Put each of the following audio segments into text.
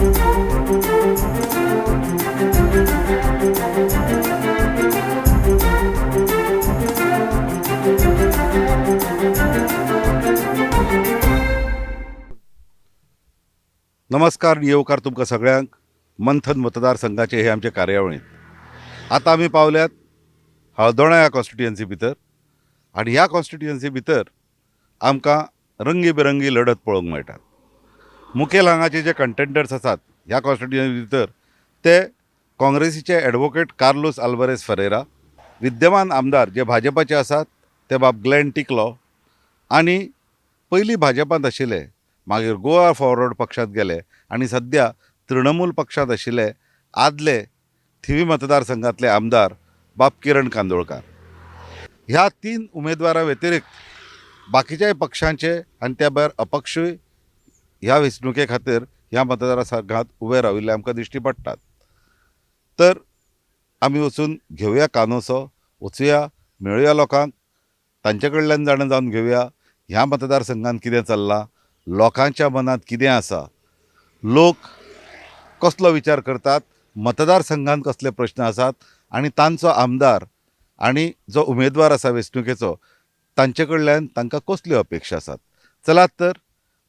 नमस्कार येवकार तुमकां सगळ्यांक मंथन मतदारसंघाचे हे आमचे कार्यावळींत आतां आमी पावल्यात हळदोणा ह्या कॉन्स्टिट्युएन्सी भितर आनी ह्या कॉन्स्टिट्युएन्सी भितर आमकां रंगीबेरंगी लढत पळोवंक मेळटात। मुखेल हांगाचे जे कंटेंडर्स आसात ह्या कॉन्स्टिट्युएन्सी भितर ते काँग्रेसीचे एडवोकेट कार्लोस आल्वारेस फरेरा, विद्यमान आमदार जे भाजपाचे आसात ते बाब ग्लेन टिकलो आनी पयलीं भाजपांत आशिल्ले मागीर गोवा फॉरवर्ड पक्षांत गेले आनी सद्या तृणमूल पक्षांत आशिल्ले आदले थिवी मतदारसंघातले आमदार बाब किरण कांदोळकार। ह्या तीन उमेदवारां व्यतिरिक्त बाकीच्याय पक्षांचे आनी त्या भायर अपक्षूय ह्या वेंचणुके खातीर ह्या मतदारसंघात उबे राविल्ले आमकां दिश्टी पडटात। तर आमी वचून घेवया कानोसो, वचुया मेळुया लोकांक, तांचे कडल्यान जाणा जावन घेवया ह्या मतदारसंघात कितें चल्लां, लोकांच्या मनात कितें आसा, लोक कसलो विचार करतात, मतदारसंघात कसले प्रश्न आसात आनी तांचो आमदार आनी जो उमेदवार आसा वेंचणुकेचो तांचे कडल्यान तांकां कसल्यो अपेक्षा आसात। चलात तर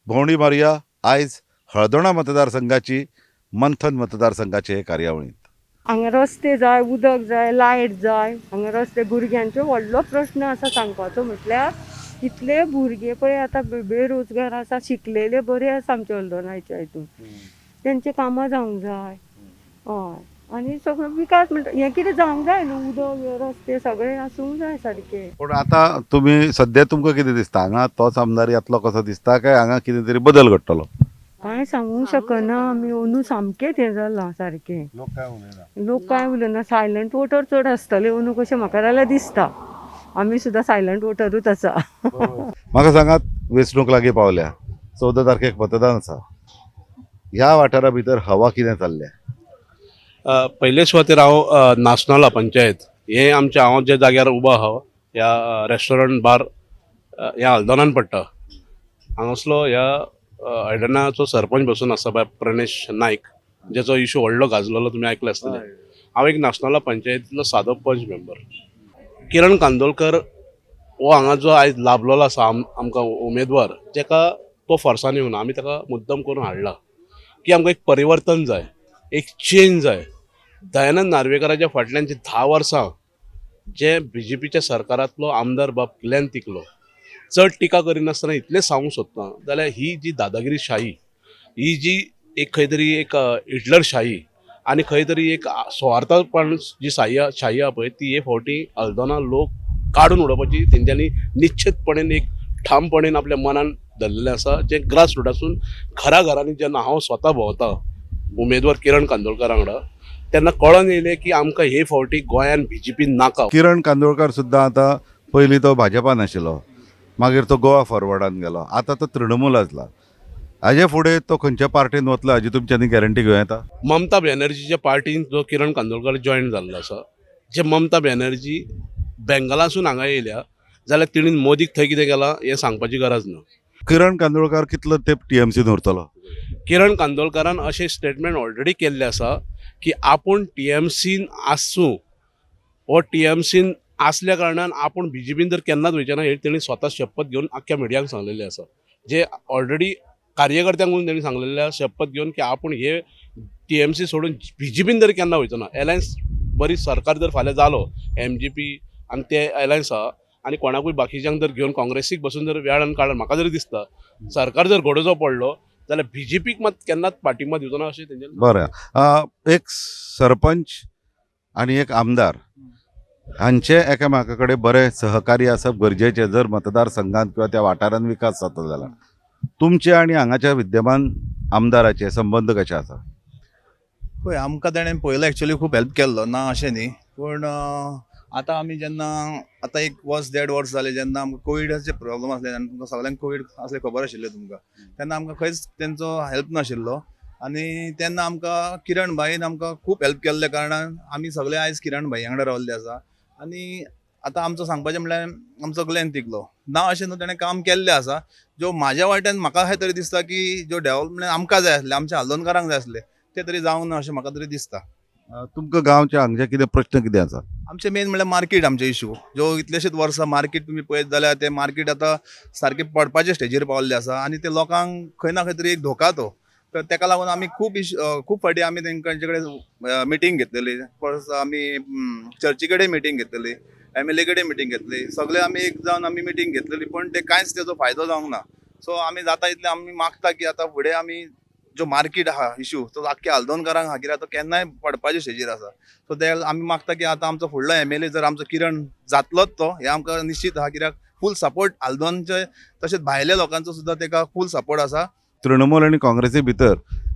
भोंवडी मारया आयज हळदोणा मतदारसंघाची मंथन मतदारसंघाचे हे कार्यावळींत। हांगा रस्ते जाय, उदक जाय, लायट जाय, हांगा रस्ते भुरग्यांचो व्हडलो प्रश्न आसा सांगपाचो म्हटल्यार इतले भुरगे पळय आतां बेरोजगार आसा, शिकलेले बरे आसा आमच्या हळदोणाच्या हितून, तेंचे कामां जावंक जाय। हय आनी सगळो विकास म्हणटा हें कितें जावंक जाय न्हू, उदक रस्ते सगळे आसूंक जाय सारके। पूण आतां तुमी सद्या तुमकां कितें दिसता, हांगा तोच आमदार येतलो कसो दिसता काय हांगा कितें तरी बदल घडटलो? कांय सांगूंक शकना आमी, अंदू सामकें हें जालां सारकें। लोक कांय उलयना, सायलंट वोटर चड आसतले अंदू कशें म्हाका जाल्यार दिसता। आमी सुद्दां सायलंट वोटरूच आसा। म्हाका सांगात, वेंचणूक लागीं पावल्या, 14 तारखेक मतदान आसा, ह्या वाठारा भितर हवा कितें चल्ल्या? पयले सुवातेर हांव नासनाला पंचायत हे आमच्या हांव जे जाग्यार उबो आहा ह्या रेस्टॉरंट बार ह्या हळदोणान पडटा, हांगासलो ह्या हळदोणाचो सरपंच बसून आसा बाय प्रणेश नायक, जेचो इशू व्हडलो गाजलेलो तुमी आयकले आसतले। हांव एक नासनाला पंचायतीतलो सादो पंच मेंबर। किरण कांदोळकर हो हांगा जो आयज लाभलेलो आसा आमकां उमेदवार, जेका तो फोर्सान येवना, आमी ताका मुद्दम करून हाडला की आमकां एक परिवर्तन जाय, एक चेंज जाय। दयानंद नार्वेकराच्या फाटल्यान जी 10 वर्सां जे बीजेपीच्या सरकारांतलो आमदार बाब ग्लेन टिकलो चड टिका करिनासतना इतलें सांगूंक सोदता जाल्यार ही जी दादागिरी शाही, ही जी एक खंय तरी एक हिटलरशाही आनी खंय तरी एक स्वार्थपण जी शाही आहा पळय ती हे फावटी हळदोणा लोक काडून उडोवपाची तेंच्यांनी निश्चितपणेन एक ठामपणेन आपल्या मनान धरलेलें आसा, जे ग्रास रूटासून घरा घरांनी जेन्ना हांव स्वता भोंवता उमेदवार किरण कांदोळकरा वांगडा तेन्ना कळोन येयलें की आमकां हे फावटी गोंयान बीजेपी नाका। किरण कांदोळकर सुद्दां आतां पयलीं तो भाजपान आशिल्लो, मागीर तो गोवा फॉरवर्डान गेलो, आतां तो तृणमूल आसला। हाजे फुडें तो खंयच्या पार्टीन वतलो हाजी तुमच्यांनी गॅरंटी घेवं येता? ममता बॅनर्जीच्या पार्टीन जो किरण कांदोळकर जॉयन जाल्लो आसा, जे ममता बॅनर्जी बेंगलासून हांगा येयल्या जाल्यार तिणेन मोदीक थंय कितें केलां हें सांगपाची गरज ना। किरण कांदोळकर कितलो तेंप टीएमसीन उरतलो? किरण कांदोळकरान अशें स्टेटमेंट ऑलरेडी केल्लें आसा की आपूण टीएमसीन आसूं हो टीएमसीन आसल्या कारणान आपूण बीजेपीन जर केन्नाच वयचें ना, हे तेणी स्वता शपथ घेवन आख्ख्या मिडियाक सांगलेलें आसा। जे ऑलरेडी कार्यकर्त्यांकून तेणी सांगलेलें शपथ घेवन की आपूण हे टीएमसी सोडून बीजेपीन जर केन्ना वयचो ना। एलायन्स बरी सरकार जर फाल्यां जालो एमजीपी आनी ते एलायन्स आहा आनी कोणाकूय बाकीच्यांक जर घेवन काँग्रेसीक बसून जर वेळान काडून म्हाका जरी दिसता सरकार जर घडोवचो पडलो जाल्यार बीजेपीक मात केन्नाच पाठिंबा दिवचो ना अशें तेंचे। बरें, एक सरपंच आनी एक आमदार हांचे एकामेका कडेन बरें सहकार्य आसप गरजेचें जर मतदारसंघात किंवा त्या वाठारांत विकास जाता जाल्यार। तुमचे आनी हांगाच्या विद्यमान आमदाराचे संबंध कशे आसा? पळय, आमकां ताणें पयलो एक्चुअली खूब हेल्प केल्लो, ना अशें न्ही, पूण आतां आमी जेन्ना आतां एक वर्स 1.5 वर्स जालें जेन्ना आमकां कोविडाचे प्रॉब्लम आसले आनी तुमकां सगळ्यांक कोवीड आसलें खबर आशिल्लें तुमकां, तेन्ना आमकां खंयच तेंचो हेल्प नाशिल्लो आनी तेन्ना आमकां किरण भाईन आमकां खूब हेल्प केल्ल्या कारणान आमी सगळे आयज किरण भाई वांगडा रावल्ले आसा। आनी आतां आमचो सांगपाचें म्हणल्यार आमचो ग्लेन तिकलो ना अशें न्हू ताणें काम केल्लें आसा. ज्यो म्हाज्या वाट्यान म्हाका अशें तरी दिसता की ज्यो डेव्हलपमेंट आमकां जाय आसले आमच्या हल्दोणकारांक जाय आसले ते तरी जावंक ना अशें म्हाका तरी दिसता. तुमकां गांवच्या हांगचे कितें प्रश्न कितें आसा? आमचे मेन म्हणल्यार मार्केट आमचे इश्यू ज्यो कितलेशेच वर्सां मार्केट तुमी पळयत जाल्यार ते मार्केट आतां सारके पडपाचे स्टेजीर पावल्ले आसा आनी ते लोकांक खंय ना खंय तरी एक धोका तो. तर ताका लागून आमी खूब फाटी आमी तांचे कडेन मिटींग घेतलेली. फर्स्ट आमी चर्ची कडेन मिटींग घेतलेली, MLA कडेन मिटींग घेतली, सगळे आमी एक जावन आमी मिटींग घेतलेली पण ते कांयच तेजो फायदो जावंक ना. सो आमी जाता इतले आमी मागता की आतां फुडें आमी जो मार्केट आहा इश्यू तो आख्या हल्दोणकारांक आहा कित्याक तो केन्नाय पडपाच्या स्टेजीर आसा. सो ते आमी मागता की आतां आमचो फुडलो MLA जर आमचो किरण जातलोच तो हे आमकां निश्चित आहा कित्याक फूल सपोर्ट हल्दोणचे तशेंच भायल्या लोकांचो सुद्दां ताका फूल सपोर्ट आसा. तृणमूल आणि काँग्रेसी भितर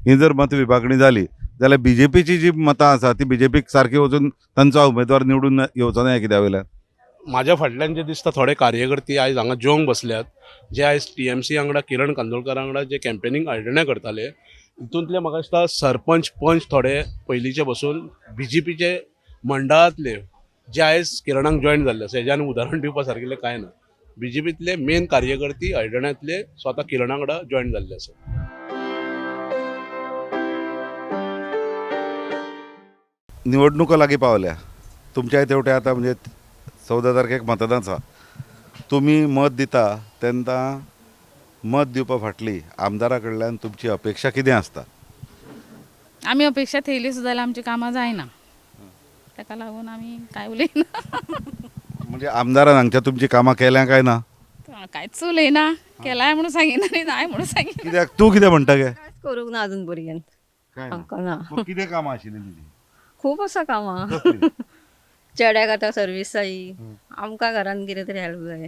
ही जर मत विभागणी झाली जाल्यार BJPची जी मतां आसा ती BJPक सारकी वचून तांचो उमेदवार निवडून येवचो ना कित्या वयल्यान? म्हाज्या फाटल्यान जे दिसता थोडे कार्यकर्ते आयज हांगा जेवंक बसल्यात, जे आयज TMC वांगडा किरण कांदोळकरा वांगडा जे कॅम्पेनींग आयडोण्या करताले तितूंतले म्हाका दिसता सरपंच पंच थोडे पयलींचे बसून BJPचे मंडळांतले जे आयज किरणाक जॉयन जाल्ले आसा हेज्यान उदाहरण दिवपा सारकेलें कांय ना. BJPतले मेन कार्यकर्ते आयडोण्यातले स्वता किरणा वांगडा जॉयन जाल्ले आसा. निवडणुका लागीं पावल्या, तुमच्या तेवटे आतां म्हणजे 14 तारखेक मतदान आसा. तुमी मत दिता तेन्ना मत दिवपा फाटली आमदारा कडल्यान तुमची अपेक्षा कितें आसता? आमी अपेक्षा थेयली सुद्दां जाल्यार आमची कामां जायना, ताका लागून आमी कांय उलयना. म्हणजे आमदारान हांगच्या तुमची कामां केल्या काय ना? कांयच उलयना, केलाय म्हणून सांगिना आनी नाय म्हणून सांगिना. कित्याक तूं कितें म्हणटा गे? कांयच करूंक ना अजून पर्यंत. काय आमकां ना. मग कितें कामां आशिल्लीं तुजी? खूब आसा कामां. चेड्याक आतां सर्वीस जायी, आमकां घरान कितें तरी हेल्प जाय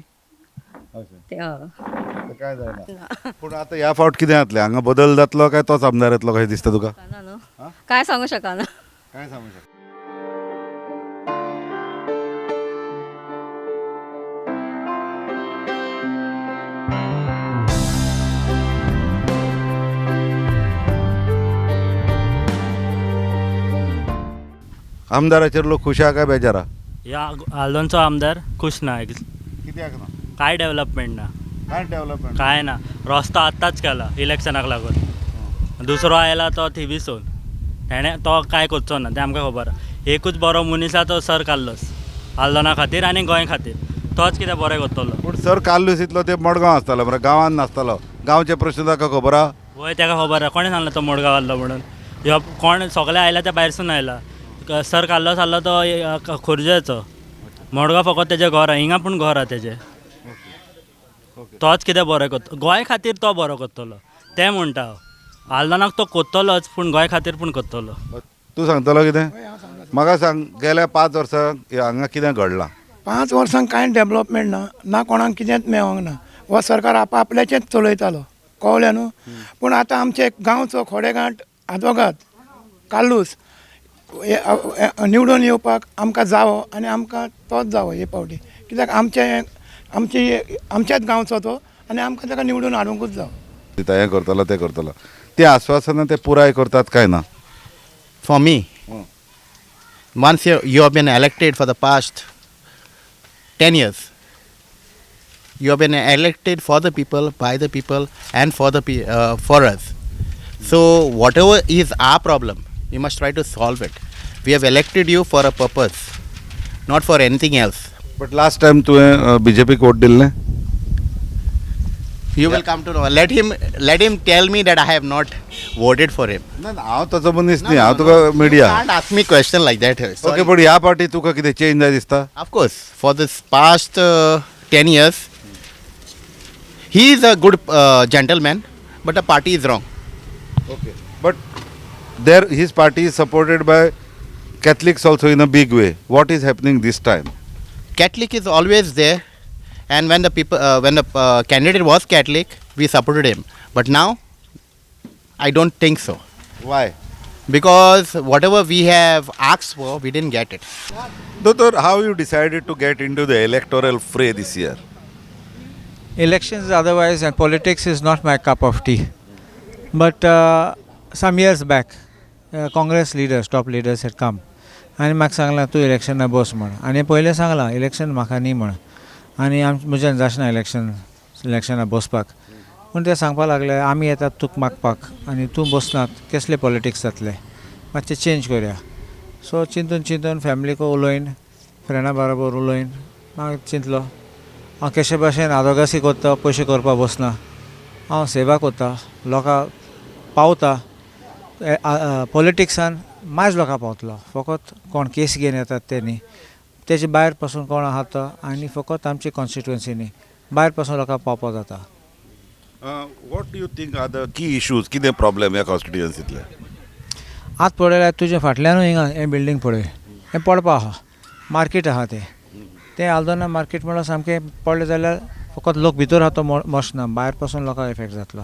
ते तें काय जायना. पूण आतां ह्या फावट कितें जातलें? हांगा बदल जातलो काय तोच आमदार येतलो कशें दिसता तुका? न्हू काय सांगूं शकना. काय सांगू शकता? आमदाराचेर लोक खुश आहा काय बेजार आहा? या हाल्दोणचो आमदार खुश ना. कित्याक ना? काय डेव्हलपमेंट ना, काय डेव्हलपमेंट? काय ना. रस्तो आत्ताच केला इलेक्शनाक लागून. दुसरो आयला तो थिवीसून, तेणें तो काय करचो ना तें आमकां खबर. एकूच बरो मनीस आसा तो सर कार्लोस हाल्दोणा खातीर आनी गोंय खातीर. तोच कितें बरें करतलो. पूण सर कार्लोस इतलो ते मडगांव आसतालो मरे, गांवांत नासतालो. गांवचे प्रश्न ताका खबर आहा? वय ताका खबर आहा. कोणें सांगलें तो मडगांव आहलो म्हणून? ह्यो कोण सगळे आयला ते भायरसून आयला. सर कार्लोस आहलो तो खोर्जेचो. मडगांव फकत तेजें घर आहा, हिंगा पूण घर आहा तेजें. तोच कितें बरें करता गोंय खातीर, तो बरो करतलो तें म्हणटा हांव. हाल्दोणाक तो करतलोच पूण गोंय खातीर पूण करतलो. तूं सांगतलो कितें? म्हाका सांग, गेल्या 5 वर्सांक हांगा कितें घडलां? 5 वर्सांक कांय डेव्हलपमेंट ना, ना कोणाक कितेंच मेळोंक ना. हो सरकार आपआपल्याचेंच चलयतालो, कळ्ळें न्हू. पूण आतां आमचे गांवचो खोडेगांठ आदवोगाद कालूस निवडून येवपाक आमकां जावो आनी आमकां तोच जावो हे फावटी. कित्याक आमच्याच गांवचो तो आनी आमकां ताका निवडून हाडूंकूच जावो. हें करतलो तें करतलो ते आश्वासनां ते पुराय करतात काय ना? For me, once you have been elected for the past 10 years, you have been elected for the people, by the people, and for us. So whatever is our problem, we must try to solve it. We have elected you for a purpose, not for anything else. But last time तुवें BJPक vote दिल्लें? You will come to know. Let him tell me that I have not voted for him. ना हांव तसो मनीस न्ही, हांव तुका media. You can't ask me question like that. Sorry. Okay, पण ह्या पार्टी तुका कितें चेंज जाय दिसता? Of course, for this past 10 years, he is a good gentleman, but the party is wrong. Okay, but his party is supported by Catholics also in a big way. What is happening this time? Catholic is always there, and when the candidate was Catholic, we supported him. But now, I don't think so, Why? because whatever we have asked for, we didn't get it. Doctor, how you decided to get into the electoral fray this year? Elections otherwise and politics is not my cup of tea. But some years back, Congress leaders, top leaders had come आनी म्हाका सांगलां तूं इलेक्शना बस म्हण आनी पयलें सांगलां election म्हाका न्ही म्हण आनी म्हज्यान जाचना इलेक्शना बसपाक पूण ते सांगपा लागले आमी येतात तुका मागपाक आनी तूं बसनात कसले पॉलिटिक्स जातले मातशें चेंज करया सो चिंतून फॅमिलीक उलोवन फ्रेंडा बरोबर उलोवन हांव चिंतलो हांव कशे भाशेन आदोगासी कोत्ता पयशे करपा बसना हांव सेवा कोत्ता लोकां पावता पॉलिटिक्सान मायज लोकां पावतलो फकत कोण केस घेवन येतात ते न्ही तेजे भायर पासून कोण आहा तो आनी फकत आमची कॉन्स्टिट्युएन्सी न्ही भायर पासून लोकांक पावपा जाता. What do you think are the key issues कितें प्रॉब्लेम ह्या कॉन्स्टिट्युएन्सींतले? आत पळयल्यार तुजे फाटल्यानूय हिंगा हें बिल्डींग पळय हें पडपा आहा मार्केट आहा तें आल्दोना मार्केट म्हणल्यार सामकें पडलें जाल्यार फकत लोक भितर आहा तो मसना भायर पासून लोकांक इफेक्ट जातलो.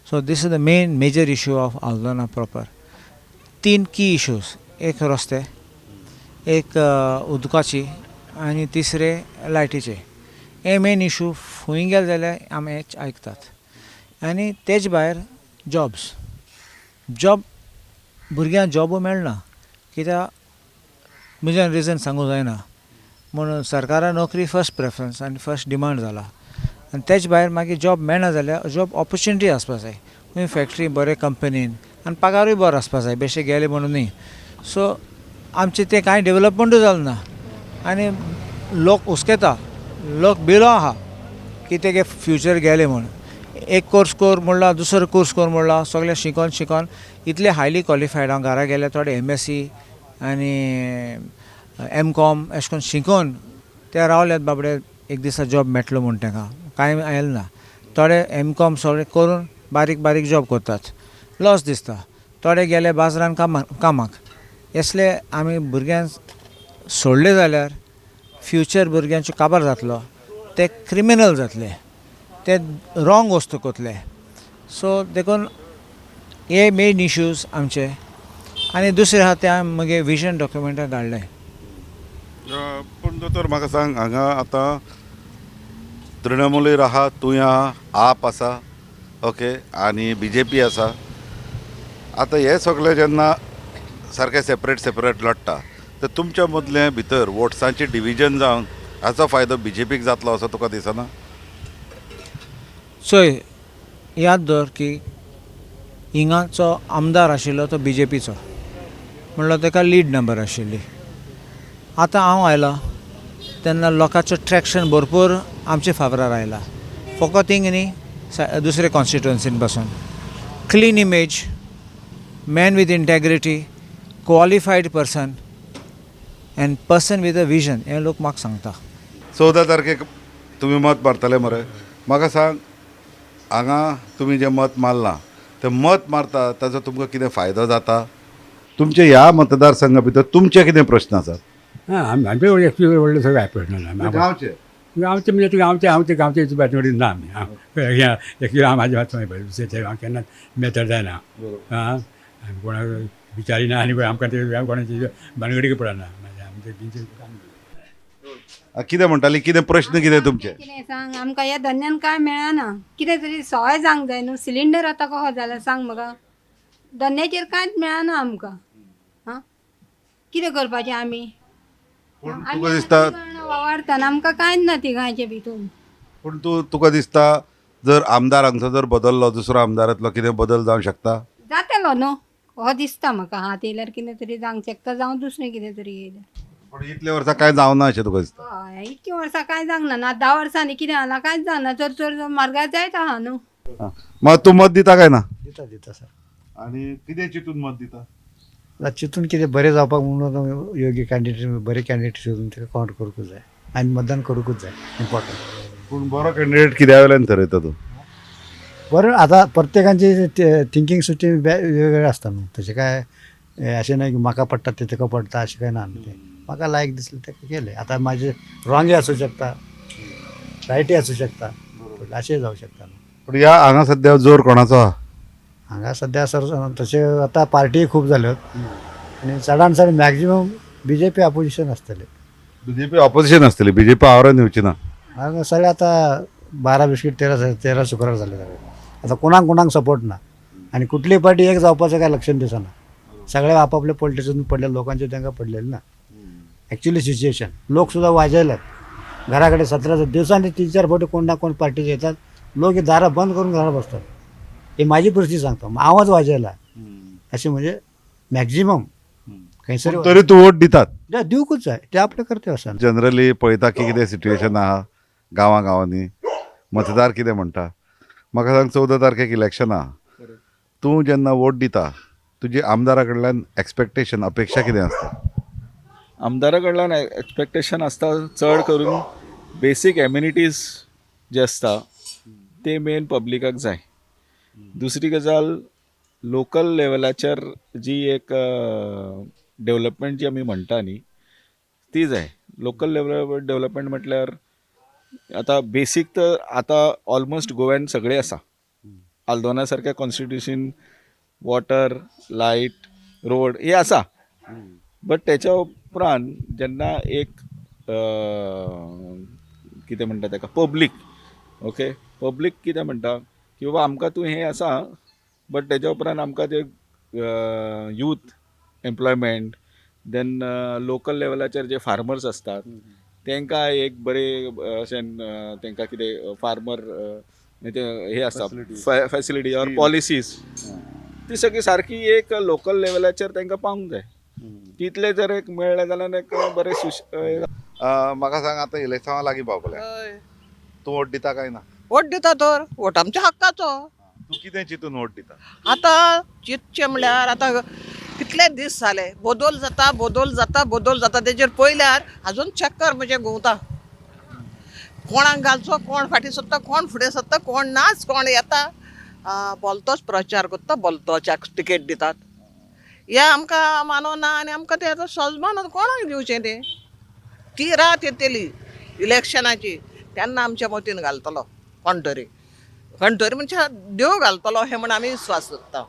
So this is the major issue of Aldona proper. 3 key issues एक रस्ते एक उदकाची आनी तिसरे लायटीचे हे मेन इश्यू खंय गेले जाल्यार आमी आयकतात आनी तेज भायर जॉब भुरग्यांक जॉबू मेळना कित्याक म्हज्यान रिजन सांगूं जायना म्हणून सरकारा नोकरी फर्स्ट प्रेफरन्स आनी फर्स्ट डिमांड जाला आनी तेज भायर मागीर जॉब मेळना जाल्यार जॉब ऑपॉर्च्युनिटी आसपा जाय खंय फॅक्ट्री बरे कंपनीन आनी पगारूय बरो आसपा जाय बेश्टे गेले म्हणून न्ही. सो आमचें तें कांय डेवलपमेंटूय जालें ना आनी लोक हुस्केता लोक भिलो आहा की तेगे फ्युचर गेले म्हूण एक कोर्स कोर म्हणला दुसरो कोर्स कोर म्हणला सगळे शिकोन इतले हायली क्वॉलिफायड हांव घरा गेले थोडे MSc आनी M.Com अशें करून शिकोन ते रावल्यात बाबडे एक दिसा जॉब मेळटलो म्हूण तांकां कांय आयलें ना. थोडे M.Com सगळे करून बारीक जॉब करतात लॉस दिसता. थोडे गेले बाजारान कामाक असले आमी भुरग्यांक सोडले जाल्यार फ्युचर भुरग्यांचो काबार जातलो ते क्रिमिनल जातले ते रॉंग वस्तू कोतले. सो देखून हे मेन इश्यूज आमचे आनी दुसरे आहा ते मागीर विजन डॉक्युमेंटान धाडले. पूण दोतोर म्हाका सांग हांगा आतां तृणमुलीर आहा तुंय आहा आप आसा ओके आनी BJP आसा. आतां हे सगळे जेन्ना सारके सेपरेट लडटा तर तुमच्या मदले भितर वोट्सांचे डिविजन जावन हाचो फायदो BJPक जातलो असो तुका दिसना? चोय याद दवर की हिंगाचो आमदार आशिल्लो तो BJPचो म्हणल्यार ताका लीड नंबर आशिल्ली. आतां हांव आयला तेन्ना लोकांचो ट्रॅक्शन भरपूर आमचे फावरार आयला फकत हिंग न्ही दुसरे कॉन्स्टिट्युएन्सीन पासून clean image man with integrity qualified person and person with a vision हे लोक म्हाका सांगता. 14 तारखेक तुमी मत मारतले मरे. म्हाका सांग हांगा तुमी जें मत मारलां तें मत मारता ताचो तुमकां कितें फायदो जाता? तुमच्या ह्या मतदारसंघा भितर तुमचे कितें प्रश्न आसात? आमचे व्हडले सगळे प्रश्न ना गांवचे गांवचे म्हणजे गांवचे बातमी ना आमी म्हाज्या दुसरे हांव केन्ना मेथड जायना आं कोणाक विचारिना आनी आमकां ते कोणाची भानगडी पडना आमचे कितें म्हणटाली कितें प्रश्न कितें तुमचे? कितें सांग आमकां ह्या धंद्यान कांय मेळना कितें तरी सवाय जावंक जाय न्हू. सिलिंडर आतां कहो जाला सांग म्हाका धंद्याचेर कांयच मेळना आमकां. हां कितें करपाचें आमी तुका दिसता वावरतना आमकां कांयच ना तिगांयचे भितून. पूण तुका दिसता जर आमदार हांगचो जर बदललो दुसरो आमदार येतलो कितें बदल जावंक शकता? जातलो न्हू हो दिसता म्हाका हात येयल्यार कितें तरी जावंक शकता जावं दुसरें कितें तरी येयल्यार. पूण इतले वर्सां कांय जावना अशें तुका दिसता? हय इतकी वर्सां कांय जावंक ना 10 वर्सांनी कितें जालां कांयच जावना चड मार्गार जायत आहा न्हू. मग तूं मत दिता काय ना? दिता सर. आनी कितें चिंतून मत दिता? चिंतून कितें बरें जावपाक म्हणून योग्य कॅन्डिडेट बरे कॅन्डिडेट सोदून ताका कावंट करूंकूच जाय आनी मतदान करूंकूच जाय इम्पॉर्टंट. पूण बरो कॅन्डिडेट कित्या वयल्यान थरयता तूं? बरें आतां प्रत्येकाची थिंकींग सुटी वेगवेगळे आसता न्हू तशें काय अशें ना की म्हाका पडटा तें ताका पडटा अशें काय ना न्हू तें म्हाका लायक दिसलें तेका केलें. आतां म्हाजें रॉंगय आसूं शकता रायटय आसूं शकता अशेंय जावं शकता न्हू. पूण ह्या हांगा सद्या जोर कोणाचो आहा? हांगा सद्या सर तशें आतां पार्टी खूब जाल्योत आनी चडान चड मॅक्झिमम BJP ऑपोजिशन आसतलें. BJP ऑपोजिशन आसतली BJP आवरान येवची ना. हांगा सगळे आतां 12 बिस्कीट 13 शुक्रार जाले सगळे. आतां कोणाक सपोर्ट ना आनी कुठली पार्टी एक जावपाचें काय लक्षण दिसना. सगळ्या आपापल्या पॉलिटिक्सातून पडलेल्या लोकांचे त्यांना पडलेले ना ॲक्च्युली सिच्युएशन. लोकसुद्धा वाजायलात घराकडे 17 दिवसांनी 3-4 फोटो कोण ना कोण पार्टीचे येतात. लोक हे दारं बंद करून घरात बसतात. हे माझी परिस्थिती सांगतो. मग आवाज वाजायला असे म्हणजे मॅक्झिमम खंयसरी तरी तू वोट दितात. दिवकूच आहे ते आपलं कर्तव्य आसा. जनरली पळयता की कितें सिट्युएशन आहा गांवांनी मतदार कितें म्हणटा. म्हाका सांग 14 तारखेक इलेक्शन आहा. तूं जेन्ना वोट दिता तुजी आमदारा कडल्यान एक्सपेक्टेशन अपेक्षा कितें आसता. आमदारा कडल्यान एक्सपेक्टेशन आसता चड करून बेसीक एम्युनिटीज जे आसता ते मेन पब्लिकाक जाय. दुसरी गजाल लोकल लेवलाचेर जी एक डेवलपमेंट जी आमी म्हणटा न्ही ती जाय. लोकल लेवल डेवलपमेंट म्हटल्यार आतां बेसीक तर आतां ऑलमोस्ट गोव्यान सगळें आसा. आल्दोना सारक्या कॉन्स्टिट्युशन वॉटर लायट रोड हे आसा. बट तेच्या उपरांत जेन्ना एक कितें म्हणटा ताका पब्लीक ओके पब्लीक कितें म्हणटा की बाबा आमकां तूं हें आसा बट तेच्या उपरांत आमकां ते यूथ एम्प्लॉयमेंट देन लोकल लेवलाचेर जे फार्मर्स असतात तांकां एक बरें अशें तांकां कितें फार्मर हे आसता फॅसिलिटी ऑर पॉलिसीज ती सगळी सारकी एक लोकल लेवलाचेर तांकां पावूंक जाय. तितले जर एक मेळ्ळें जाल्यार एक बरें म्हाका सांग आतां इलेक्शना लागीं पावले तूं वोट दिता काय ना. वोट दिता तर वोट आमच्या हक्काचो. तूं कितें चिंतून वोट दिता. आतां चिंतचें म्हणल्यार आतां कितले दीस जाले बदल जाता तेजेर पयल्यार आजून चक्कर म्हणजे घुंवता. कोणाक घालचो कोण फाटीं सरता कोण फुडें सरता कोण नाच कोण येता बोलतोच प्रचार करता बोलतोच्याक तिकेट दितात. हे आमकां मानवना आनी आमकां ते आतां सजमान कोणाक दिवचें तें. ती रात येतली इलेक्शनाची तेन्ना आमच्या मतीन घालतलो कोण तरी म्हणजे देव घालतलो हे म्हण आमी विस्वास दवरता.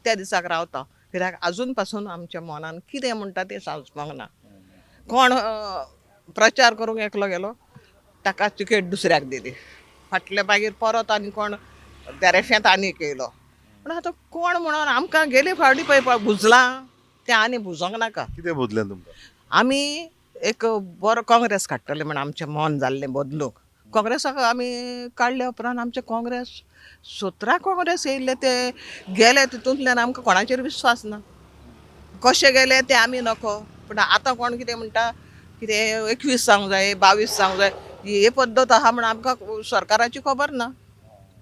त्या दिसाक रावता कित्याक आजून पासून आमच्या मनान कितें म्हणटा तें समजपाक ना. कोण प्रचार करूंक एकलो गेलो ताका तिकेट दुसऱ्याक दिली फाटले मागीर परत आनी कोण त्या रेफ्यांत आनीक येयलो. पूण आतां कोण म्हणून आमकां गेले फावटी पळय बुजलां तें आनी बुजोंक नाका. कितें बुजलें तुमकां. आमी एक बरो काँग्रेस काडटले म्हण आमचें मन जाल्लें बदलूंक. काँग्रेसाक आमी काडले उपरांत आमचें काँग्रेस 17 काँग्रेस येयल्ले ते गेले तितूंतल्यान आमकां कोणाचेर विश्वास ना. कशे गेले ते आमी नकळो. पूण आतां कोण कितें म्हणटा कितें 21 जावंक जाय 22 जावंक जाय ही पद्दत आहा म्हण आमकां सरकाराची खबर ना.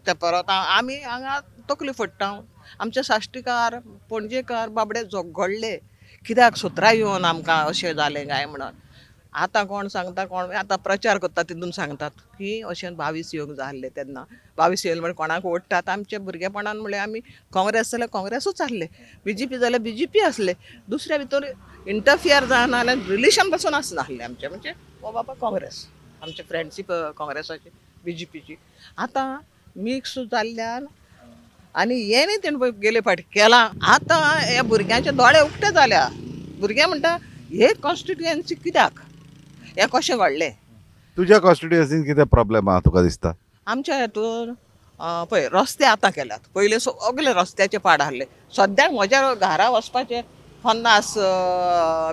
ते परत आमी हांगा तकली फोडटा. आमचे साश्टीकार पणजेकार बाबडे झगडले कित्याक 17 येवन आमकां अशें जालें काय म्हणून. आतां कोण सांगता कोण आतां प्रचार करता तितून सांगतात की अशें 22 येवंक जाय आसलें तेन्ना 22 येयले म्हण कोणाक ओडटात. आमच्या भुरगेपणान म्हळ्यार आमी काँग्रेस जाल्यार काँग्रेसूच आसले BJP जाल्यार BJP आसले. दुसऱ्या भितर इंटरफियर जायना जाल्यार रिलेशन पासून आसना आसलें आमचें म्हणजे हो बाबा काँग्रेस आमचे फ्रेंडशीप काँग्रेसाची BJPची. आतां मिक्स जाल्ल्यान आनी हे न्ही तेणें गेले फाटी केलां. आतां ह्या भुरग्यांचे दोळे उक्ते जाल्या. भुरगे म्हणटा हे कॉन्स्टिट्युएन्सी कित्याक हे कशें घडलें. तुज्या कॉन्स्टिट्युएन्सीन कितें प्रॉब्लेम आहा तुका दिसता. आमच्या हेतून पळय रस्ते आतां केल्यात. पयलीं सगळे रस्त्याचे पाड आसले. सद्याक म्हज्या घरा वचपाचे 50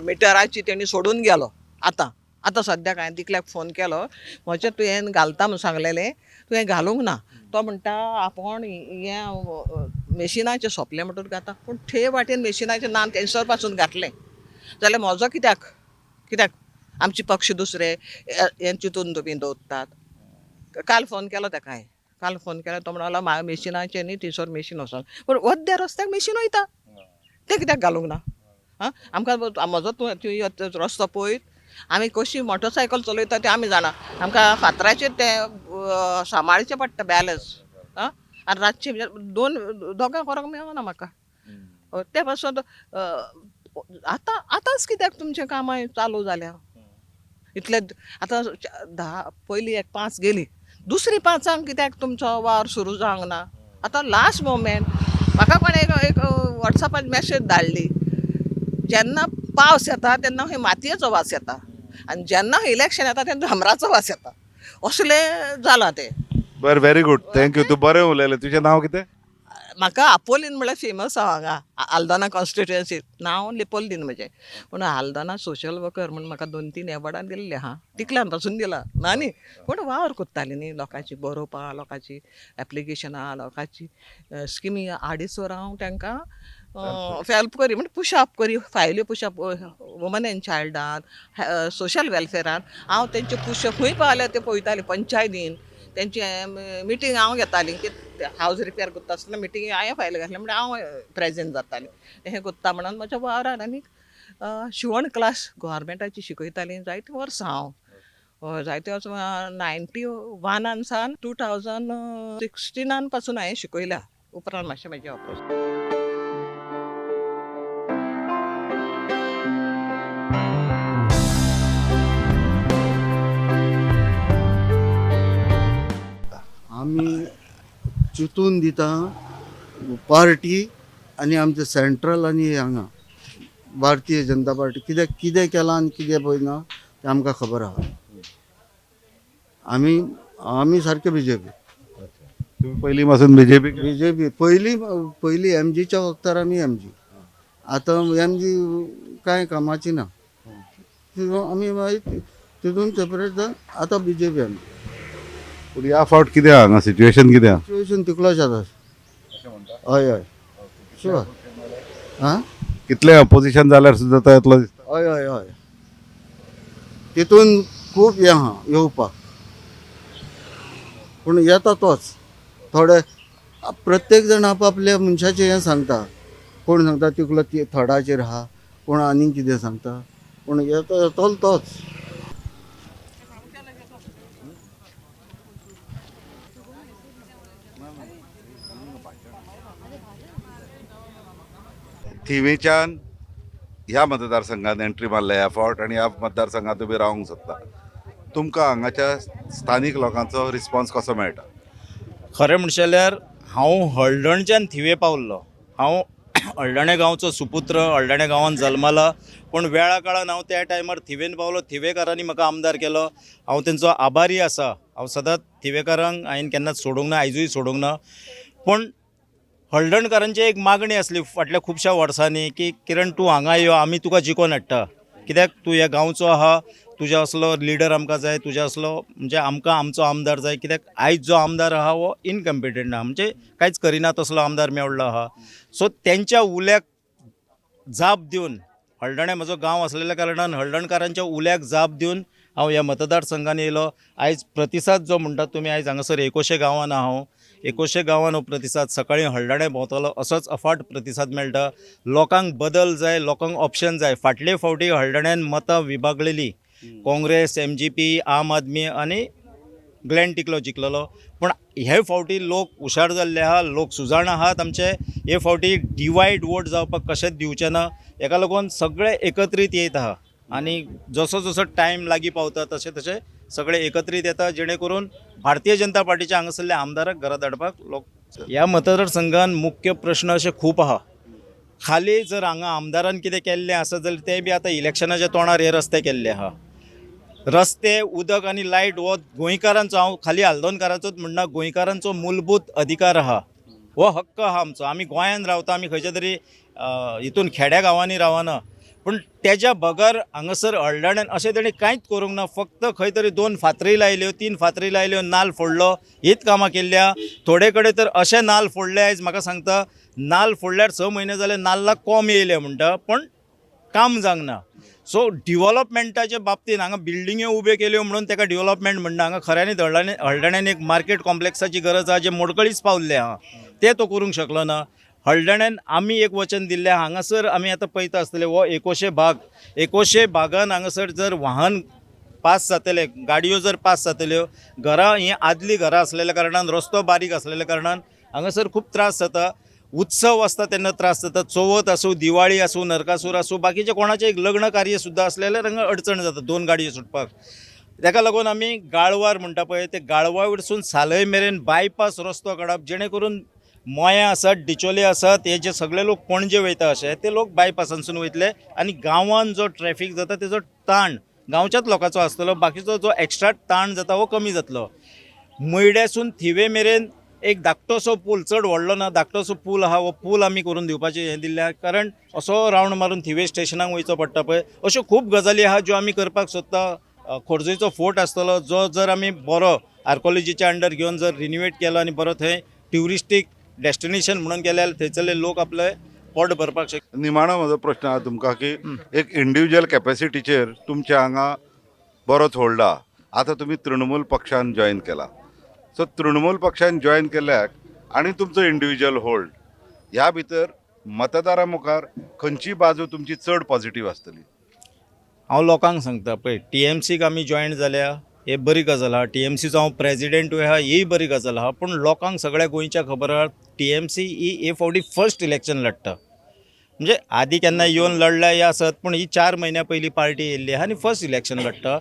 मिटराची तेणी सोडून गेलो. आतां सद्याक हांवें दिकल्याक फोन केलो म्हजें तुवें घालता म्हूण सांगलेलें तुवें घालूंक ना. तो म्हणटा आपूण हें मेशिनाचें सोंपलें म्हणटूच घाता. पूण ठे वाटेन मेशिनाचें नाम थंयसर पासून घातलें जाल्यार म्हजो कित्याक आमचे पक्ष दुसरे हे चिंतून तुमी दवरतात. काल फोन केलो ताका हांवें काल फोन केलो तो म्हणलो मेशिनाचें न्ही थंयसर मेशीन वचोन. पूण वद्या रस्त्याक मेशीन वयता तें कित्याक घालूंक ना. आमकां म्हजो तूं रस्तो पळयत आमी कशी मोटरसायकल चलयता तें आमी जाणा. आमकां फातराचेर तें सांबाळचें पडटा बॅलन्स आनी रातचें दोगां करूंक मेळना म्हाका. ते पासून आतांच कित्याक तुमचें कामां चालू जाल्या. इतले आतां 10 पयलीं 5 गेली दुसरी 5 कित्याक तुमचो वार सुरू जावंक ना. आतां लास्ट मोमेंट म्हाका कोणें एक वॉट्सॅपार मॅसेज धाडली जेन्ना पावस येता तेन्ना खंय मातयेचो वास येता आनी जेन्ना इलेक्शन येता तेन्ना डांबराचो वास येता असलें जालां तें. बरें व्हेरी गूड थँक्यू. तूं बरें उलयलें. तुजें नांव कितें. म्हाका आपोलीन म्हळ्यार फेमस आहा हांगा आल्दोना कॉन्स्टिट्युएन्सीत नांव लिपोलीन म्हजें पूण आल्दोना सोशल वर्कर म्हूण म्हाका 2-3 एवॉर्डां दिल्लीं आहा तिकल्यान पासून दिला ना न्ही पूण वावर कोत्तालीं न्ही लोकांची बरोवपा लोकांची एप्लिकेशनां लोकांची स्किमी आडीसोर हांव तांकां हेल्प करी म्हणजे पुशअप करी फायल्यो पुशअप वुमन एंड चायल्डान सोशल वेलफेरान हांव तेंचे पुशअप खंय पावले ते पळयतालीं पंचायतीन तेंचे मिटींग हांव घेतालीं की हावज रिपेर करता आसतना मिटींग हांवें फायल घातलें म्हणजे हांव प्रेजेंट जातालें हें कोत्ता म्हणून म्हज्या वावरान आनी शिवण क्लास गोवोरमेंटाची शिकयतालीं जायतीं वर्सां हांव जायते वर्सां 91 सान 2016 पासून हांवें शिकयल्या उपरांत मातशें म्हजें ऑपरेशन आमी चिंतून दिता पार्टी आनी आमचे सेंट्रल आनी हांगा भारतीय जनता पार्टी कितें कितें केलां आनी कितें पळयना तें आमकां खबर आहा आमी सारके बीजेपी तुम्ही पहिली पासून बीजेपी बीजेपी पयलीं एमजीच्या वक्तार आमी एमजी आतां एमजी कांय कामाची ना आमी मागीर तितून सेपरेट आतां बीजेपी आमी पूण ह्या फावट कितें आहा हांगा सिच्युएशन कितें आहा सिच्युएशन तिकलोच आसा हय हय शुअर आं कितले अपोजिशन जाल्यार सुद्दां तो येतलो दिसता हय हय हय तितून खूब हें आहा येवपाक पूण येता तोच थोडे प्रत्येक जण आपआपल्या मनशाचें हें सांगता कोण सांगता तिकलो थोडाचेर आहा कोण आनीक कितें सांगता पूण येतलो तोच थिवेच्यान ह्या मतदारसंघात एंट्री मारल्या ह्या फावट आनी ह्या मतदारसंघात तुमी रावंक सोदता तुमकां हांगाच्या स्थानीक लोकांचो रिस्पॉन्स कसो मेळटा खरें म्हणचें जाल्यार हांव हळडणच्यान थिवे पावल्लो हांव हळडणे गांवचो सुपुत्र हळडणे गांवांत जल्मला पूण वेळा काळान हांव त्या टायमार थिवेन पावलो थिवेकारांनी म्हाका आमदार केलो हांव तेंचो आभारी आसा हांव सदांच थिवेकारांक हांवें केन्नाच सोडूंक ना आयजूय सोडूंक ना पूण हळडणकारांची एक मागणी आसली फाटल्या खुबश्या वर्सांनी की किरण तूं हांगा यो आमी तुका जिखोवन हाडटा कित्याक तूं ह्या गांवचो आहा तुज्या असलो लिडर आमकां जाय तुज्या असलो म्हणजे आमकां आमचो आमदार जाय कित्याक आयज जो आमदार आहा हो इनकम्पिटंट आहा म्हणजे कांयच करिना तसलो आमदार मेवळ्ळो आहा सो तेंच्या उल्याक जाप दिवन हळडणे म्हजो गांव आसलेल्या कारणान हळडणकारांच्या उल्याक जाप दिवन हांव ह्या मतदारसंघान येयलो आयज प्रतिसाद जो म्हणटात तुमी आयज हांगासर 21 गांवांन हांव 21 गांवांन हो प्रतिसाद सकाळीं हळडणे भोंवतलो असोच अफाट प्रतिसाद मेळटा लोकांक बदल जाय लोकांक ऑप्शन जाय फाटले फावटी हळडण्यान मतां विभागलेली काँग्रेस MGP आम आदमी आनी ग्लॅन टिकलो जिखलेलो पूण हे फावटी लोक हुशार जाल्ले आहा लोक सुजाण आहात आमचे हे फावटी डिवायड वोट जावपाक कशेंच दिवचे ना हेका लागून सगळे एकत्रीत येयत आहा आनी जसो जसो टायम लागीं पावता तशें तशें सगळे एकत्रीत येता जेणे करून भारतीय जनता पार्टीच्या हांगासरल्या आमदाराक घरा धाडपाक लोक ह्या मतदारसंघान मुख्य प्रश्न अशे खूब आहा खाली जर हांगा आमदारान कितें केल्लें आसा जाल्यार तें बी आतां इलेक्शनाच्या तोंडार हे रस्ते केल्ले आहा रस्ते उदक आनी लायट हो गोंयकारांचो हांव खाली आल्दोनकारांचोच म्हणना गोंयकारांचो मूलभूत अधिकार आहा हो हक्क आहा आमचो आमी गोंयांत रावता आमी खंयच्या तरी हितून खेड्या गांवांनी रावना पूण तेज्या बगर हांगासर हळडण्यान अशें तेणी कांयच करूंक ना फक्त खंय तरी 2 फातरी लायल्यो 3 फातरी लायल्यो नाल्ल फोडलो हीच कामां केल्ल्या थोडे कडेन तर अशे नाल्ल फोडले आयज म्हाका सांगता नाल्ल फोडल्यार 6 म्हयने जाले नाल्लाक कोंब येयले म्हणटा पण काम जावंक ना सो डिवॅलपमेंटाच्या बाबतींत हांगा बिल्डिंग्यो उब्यो केल्यो म्हणून तेका डिवॅलपमेंट म्हणना हांगा खऱ्यांनीच हळडण्यान एक मार्केट कॉम्प्लेक्साची गरज आहा जे मोडकळीच पावल्ले आहा ते तो करूंक शकलो ना हळडण्यान आमी एक वचन दिल्लें हांगासर आमी आतां पळयता आसतले हो 21 भागान हांगासर जर वाहन पास जातले गाडयो जर पास जातल्यो घरां ही आदली घरां आसलेल्या कारणान रस्तो बारीक आसलेल्या कारणान हांगासर खूब त्रास जाता उत्सव आसता तेन्ना त्रास जाता चवथ आसूं दिवाळी आसूं नरकासूर आसूं बाकीचे कोणाचें एक लग्न कार्य सुद्दां असलें जाल्यार हांगा अडचण जाता 2 गाडयो सुटपाक ताका लागून आमी गाळवार म्हणटा पळय ते गाळवा वयरसून सालय मेरेन बायपास रस्तो काडप जेणे करून मोया आसात डिचोले आसात हे जे सगळे लोक पणजे वयता अशे ते लोक बायपासानसून वयतले आनी गांवांत जो ट्रॅफिक जाता तेजो ताण गांवच्याच लोकांचो आसतलो बाकीचो जो एक्स्ट्रा ताण जाता हो कमी जातलो मैड्यासून थिवे मेरेन एक धाकटोसो पूल, चड व्हडलो ना, धाकटोसो पूल आहा, हो पूल आमी करून दिवपाचें हें दिल्लें, कारण असो रावंड मारून थिवे स्टेशनाक वयचो पडटा पळय, अश्यो खूब गजाली आहा ज्यो आमी करपाक सोदता. खोर्जुचो फोर्ट आसतलो, जो जर आमी बरो आर्कोलॉजीच्या अंडर घेवन जर रिन्युवेट केलो आनी बरो थंय ट्युरिस्टीक डेस्टिनेशन म्हणून केल्यार थंयसरले लोक आपले पोट भरपाक शकता. निमाणो म्हजो प्रश्न आहा तुमकां की एक इंडिविज्युअल कॅपॅसिटीचेर तुमच्या हांगा बरोच होल्ड आहा. आतां तुमी तृणमूल पक्षान जॉयन केला, सो तृणमूल पक्षान जॉयन केल्याक आनी तुमचो इंडिविज्युअल होल्ड ह्या भितर मतदारां मुखार खंयची बाजू तुमची चड पॉझिटिव्ह आसतली? हांव लोकांक सांगता पळय, TMCक आमी जॉयन जाल्या हे बरी गजाल आहा, TMCचो हांव प्रेजिडेंटूय आहा, ही बरी गजाल आहा. पूण लोकांक सगळ्या गोंयच्या खबर आहा TMC ही हे फावटी फर्स्ट इलेक्शन लडटा. म्हणजे आदी केन्ना येवन लढल्या या आसत, पूण ही 4 म्हयन्या पयलीं पार्टी येयल्ली आहा आनी फर्स्ट इलेक्शन लडटा.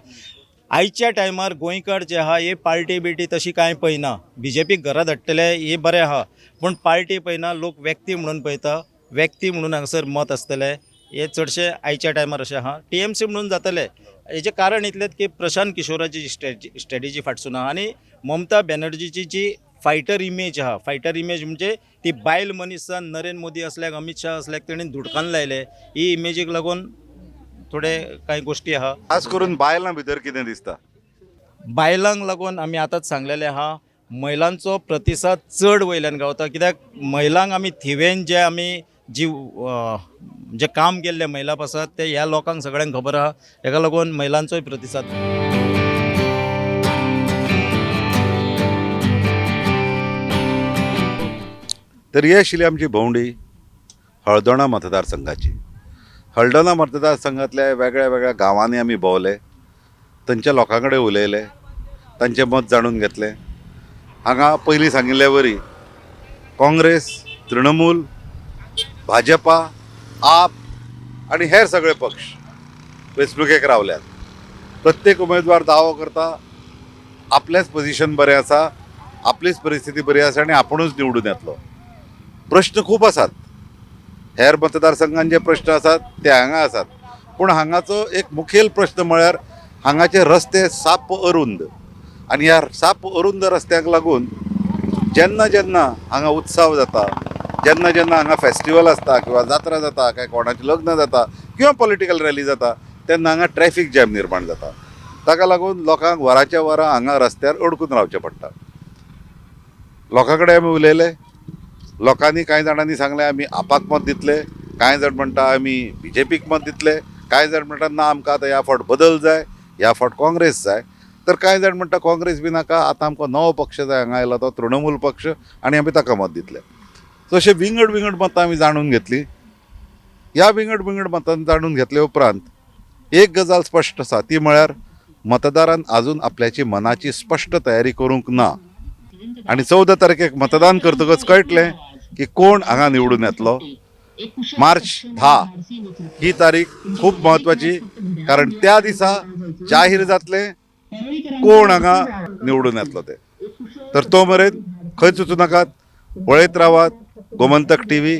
आयच्या टायमार गोंयकार जे आहा हे पार्टी बिटी तशी कांय पळयना. BJPक घरा धाडटले हे बरें आहा, पूण पार्टी पळयना, लोक व्यक्ती म्हणून पळयता. व्यक्ती म्हणून हांगासर मत आसतले हे चडशे आयच्या टायमार अशें आहा. TMC म्हणून जातले. हेजें कारण इतलेंच की प्रशांत किशोराची स्ट्रॅटेजी फाटसून आहा आनी ममता बॅनर्जीची जी फायटर इमेज आहा, फायटर इमेज म्हणजे ती बायल मनीस जावन नरेंद्र मोदी असल्याक, अमित शाह असल्याक तेणेन धुडकान लायले. ही इमेजीक लागून थोडे कांय गोश्टी आहा. खास करून बायलां भितर कितें दिसता? बायलांक लागून आमी आतांच सांगलेलें आहा, महिलांचो प्रतिसाद चड वयल्यान गावता. कित्याक महिलांक आमी थिवेन जे आमी जे काम केल्लें महिला पासत ते ह्या लोकांक सगळ्यांक खबर आहा. हेका लागून महिलांचोय प्रतिसाद. तर ही आशिल्ली आमची भोंवडी हळदोणा मतदारसंघाची. हळदोणा मतदारसंघातल्या वेगळ्या वेगळ्या गांवांनी आमी भोंवले, थंयच्या लोकां कडेन उलयले, तांचें मत जाणून घेतलें. हांगा पयलीं सांगिल्ले वरी काँग्रेस, तृणमूल, भाजपा, आप आनी हेर सगळे पक्ष वेंचणुकेक रावल्यात. प्रत्येक उमेदवार दावो करता आपलेंच पोझिशन बरें आसा, आपलीच परिस्थिती बरी आसा आनी आपुणूच निवडून येतलो. प्रश्न खूब आसात, हेर मतदारसंघांत जे प्रश्न आसात ते हांगा आसात, पूण हांगाचो एक मुखेल प्रश्न म्हळ्यार हांगाचे रस्ते साप अरुंद. आनी ह्या साप अरुंद रस्त्याक लागून जेन्ना जेन्ना हांगा उत्सव जाता, जेन्ना जेन्ना हांगा फेस्टिवल आसता किंवा जात्रा जाता, काय कोणाचें लग्न जाता किंवा पॉलिटिकल रॅली जाता, तेन्ना हांगा ट्रॅफिक जॅम निर्माण जाता. ताका लागून लोकांक वरांच्या वरां हांगा रस्त्यार अडकून रावचें पडटा. लोकां कडेन आमी उलयले, लोकांनी कांय जाणांनी सांगलें आमी आपाक मत दितले, कांय जाण म्हणटा आमी BJPक मत दितले, कांय जाण म्हणटा ना आमकां आतां ह्या फावट बदल जाय, ह्या फावट काँग्रेस जाय, तर कांय जाण म्हणटा काँग्रेस बी नाका, आतां आमकां नवो पक्ष जाय, हांगा आयला तो तृणमूल पक्ष आनी आमी ताका मत दितले. सो अशें विंगड विंगड मतां आमी जाणून घेतली. ह्या विंगड विंगड मतां जाणून घेतले उपरांत एक गजाल स्पश्ट आसा, ती म्हळ्यार मतदारान आजून आपल्याची मनाची स्पश्ट तयारी करूंक ना. आनी 14 तारखेक मतदान करतकच कळटलें की कोण हांगा निवडून येतलो. मार्च 10 ही तारीख खूब म्हत्वाची, कारण त्या दिसा जाहीर जातलें कोण हांगा निवडून येतलो ते. तर तो मेरेन खंयच वचूं नाकात, पळयत रावात गोमंतक TV.